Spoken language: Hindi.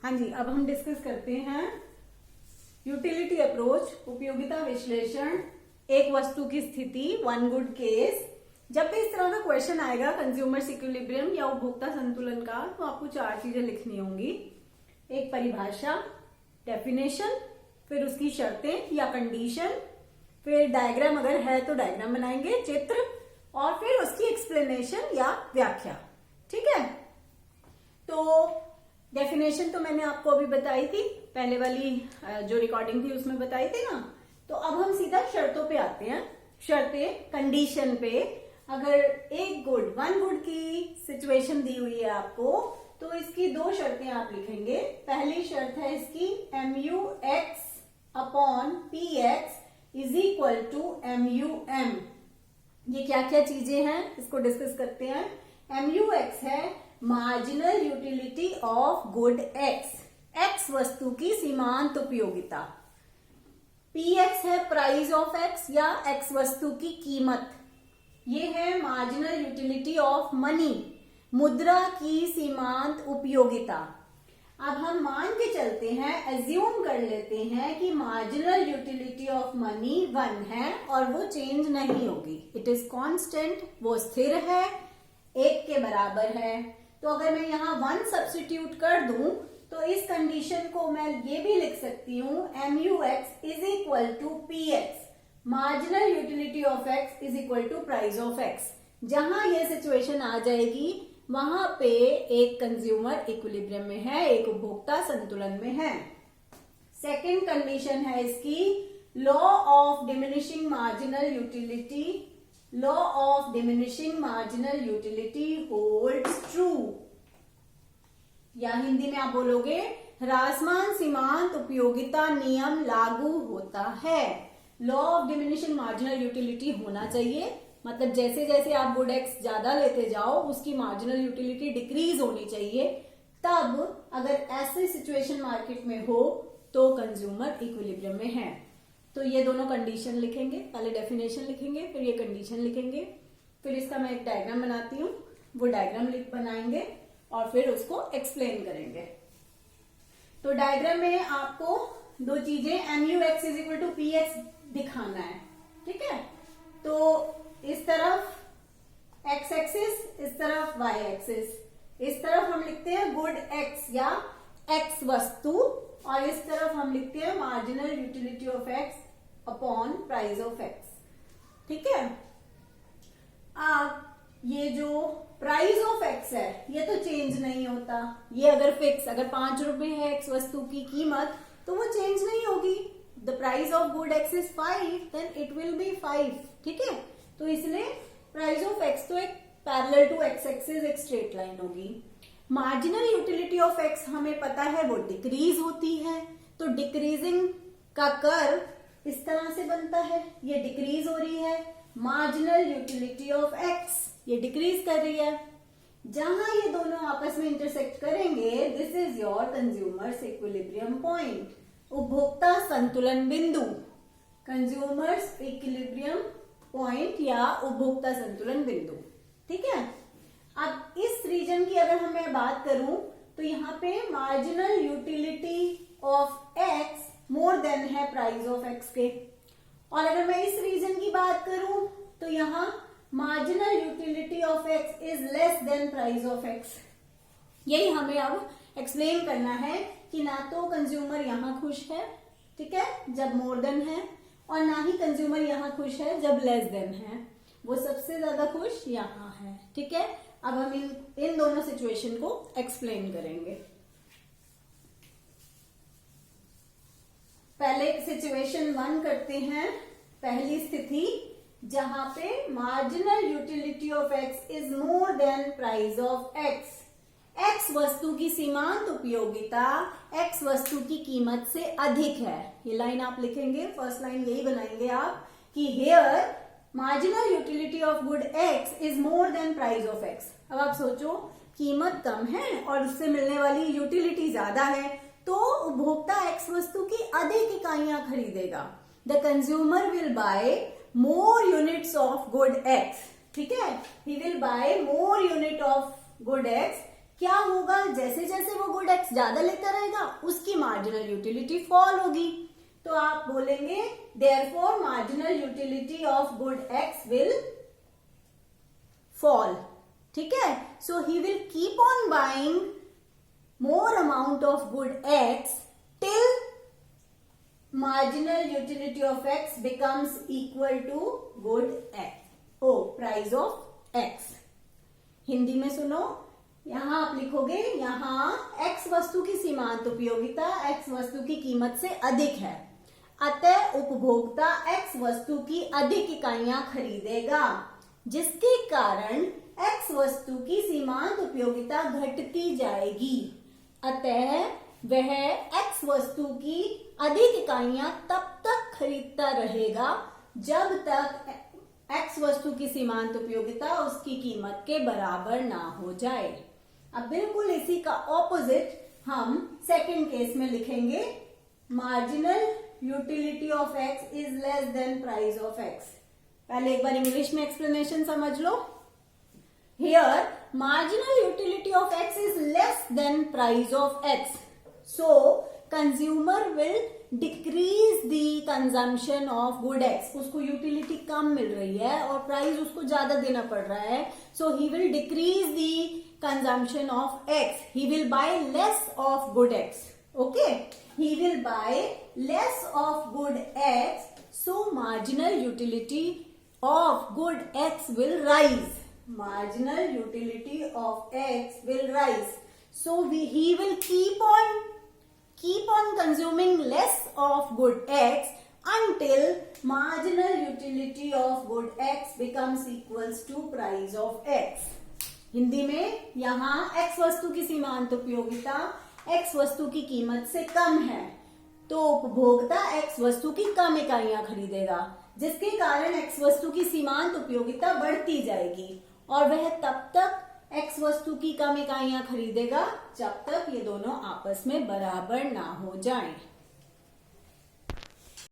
हाँ जी, अब हम डिस्कस करते हैं यूटिलिटी अप्रोच, उपयोगिता विश्लेषण, एक वस्तु की स्थिति, वन गुड केस। जब भी इस तरह का क्वेश्चन आएगा कंज्यूमर्स इक्विलिब्रियम या उपभोक्ता संतुलन का, तो आपको चार चीजें लिखनी होंगी। एक परिभाषा, डेफिनेशन, फिर उसकी शर्तें या कंडीशन, फिर डायग्राम अगर है तो डायग्राम बनाएंगे, चित्र, और फिर उसकी एक्सप्लेनेशन या व्याख्या। ठीक है, तो डेफिनेशन तो मैंने आपको अभी बताई थी, पहले वाली जो रिकॉर्डिंग थी उसमें बताई थी ना। तो अब हम सीधा शर्तों पे आते हैं। शर्तें, कंडीशन पे, अगर एक गुड, वन गुड की सिचुएशन दी हुई है आपको, तो इसकी दो शर्तें आप लिखेंगे। पहली शर्त है इसकी MUX upon PX is equal to MUM। ये क्या क्या चीजें हैं इसको डिस्कस करते हैं। MUX है marginal utility of good X वस्तु की सीमांत उपयोगिता। PX है प्राइस ऑफ X या X वस्तु की कीमत। ये है मार्जिनल यूटिलिटी ऑफ मनी, मुद्रा की सीमांत उपयोगिता। अब हम मान के चलते हैं, एज्यूम कर लेते हैं कि मार्जिनल यूटिलिटी ऑफ मनी 1 है और वो चेंज नहीं होगी। इट इज कांस्टेंट, वो स्थिर है, 1 के बराबर है। तो अगर मैं यहाँ 1 सब्स्टिट्यूट कर दूं तो इस कंडीशन को मैं ये भी लिख सकती हूँ MUX is equal to PX, marginal utility of X is equal to price of X। जहां ये सिचुएशन आ जाएगी वहां पे एक कंज्यूमर इक्विलिब्रियम में है, एक उपभोक्ता संतुलन में है। सेकेंड कंडीशन है इसकी law of diminishing marginal utility, law of diminishing marginal utility holds true, या हिंदी में आप बोलोगे ह्रासमान सीमांत उपयोगिता नियम लागू होता है। Law of diminishing marginal utility होना चाहिए, मतलब जैसे जैसे आप गुड X ज्यादा लेते जाओ उसकी मार्जिनल यूटिलिटी डिक्रीज होनी चाहिए। तब अगर ऐसी सिचुएशन मार्केट में हो तो कंज्यूमर इक्विलिब्रियम में है। तो ये दोनों कंडीशन लिखेंगे, पहले डेफिनेशन लिखेंगे फिर ये कंडीशन लिखेंगे, फिर इसका मैं एक डायग्राम बनाती हूँ, वो डायग्राम बनाएंगे और फिर उसको एक्सप्लेन करेंगे। तो डायग्राम में आपको दो चीजें MUX is equal to PX दिखाना है। ठीक है, तो इस तरफ X एक्सिस, इस तरफ Y एक्सिस। इस तरफ हम लिखते हैं गुड X या X वस्तु, और इस तरफ हम लिखते हैं marginal utility of X upon price of X। ठीक है, अब ये जो प्राइस ऑफ X है ये तो चेंज नहीं होता। ये अगर फिक्स, अगर 5 रुपए है X वस्तु की कीमत तो वो चेंज नहीं होगी। The price of good X is 5, then it will be 5। ठीक है, तो इसलिए प्राइस ऑफ X तो एक पैरेलल टू X एक्सिस एक स्ट्रेट लाइन होगी। मार्जिनल यूटिलिटी ऑफ X हमें पता है वो डिक्रीज होती है, तो डिक्रीजिंग का कर्व इस तरह से बनता है, ये डिक्रीज हो रही है। मार्जिनल यूटिलिटी ऑफ X ये डिक्रीज कर रही है। जहां ये दोनों आपस में इंटरसेक्ट करेंगे, this is your consumers equilibrium point, उपभोक्ता संतुलन बिंदु, कंज्यूमर्स इक्विलिब्रियम पॉइंट या उपभोक्ता संतुलन बिंदु। ठीक है, अब इस रीजन की अगर मैं बात करूं तो यहाँ पे marginal utility of X more than है प्राइस ऑफ X के, और अगर मैं इस रीजन की बात करूं तो यहाँ marginal utility of X is less than price of X। यही हमें अब एक्सप्लेन करना है कि ना तो कंज्यूमर यहाँ खुश है, ठीक है, जब मोर देन है, और ना ही कंज्यूमर यहाँ खुश है जब लेस देन है। वो सबसे ज्यादा खुश यहाँ है। ठीक है, अब हम इन दोनों सिचुएशन को एक्सप्लेन करेंगे। पहले सिचुएशन 1 करते हैं, पहली स्थिति जहां पे marginal utility of X is more than price of X। X वस्तु की सीमांत उपयोगिता X वस्तु की कीमत से अधिक है। ये लाइन आप लिखेंगे, फर्स्ट लाइन यही बनाएंगे आप कि here marginal utility of good X is more than price of X। अब आप सोचो, कीमत कम है और उससे मिलने वाली यूटिलिटी ज्यादा है, तो उपभोक्ता X वस्तु की अधिक इकाइयां खरीदेगा। The consumer will buy more units of good X। ठीक है, he will buy more unit of good X क्या होगा, जैसे जैसे वो गुड एक्स ज्यादा लेता रहेगा उसकी मार्जिनल यूटिलिटी फॉल होगी। तो आप बोलेंगे therefore marginal utility of good X will fall. ठीक है, so he will keep on buying more amount of good X till marginal utility of x becomes equal to good x, or price of x। Hindi में सुनो, यहां आप लिखोगे, यहां x वस्तु की सीमांत उपयोगिता x वस्तु की कीमत से अधिक है, अतः उपभोक्ता x वस्तु की अधिक इकाइयां खरीदेगा, जिसके कारण x वस्तु की सीमांत उपयोगिता घटती जाएगी। अतः वह x वस्तु की अधिक इकाइयां तब तक खरीदता रहेगा जब तक x वस्तु की सीमांत उपयोगिता उसकी कीमत के बराबर ना हो जाए। अब बिल्कुल इसी का ऑपोजिट हम सेकंड केस में लिखेंगे, marginal utility of x is less than price of x। पहले एक बार इंग्लिश में एक्सप्लेनेशन समझ लो। Here marginal utility of x is less than price of x, so consumer will decrease the consumption of good x। उसको यूटिलिटी कम मिल रही है और प्राइस उसको ज्यादा देना पड़ रहा है, so he will decrease the consumption of x, he will buy less of good x। okay, he will buy less of good x, so marginal utility of good x will rise, marginal utility of x will rise, so he will keep on consuming less of good x until marginal utility of good x becomes equals to price of x। Hindi में यहाँ x वस्तु की सीमांत उपयोगिता x वस्तु की कीमत से कम है, तो उपभोक्ता x वस्तु की कम इकाइयां खरीदेगा, जिसके कारण x वस्तु की सीमांत उपयोगिता बढ़ती जाएगी और वह तब तक x वस्तु की कम इकाइयां खरीदेगा जब तक ये दोनों आपस में बराबर ना हो जाएं।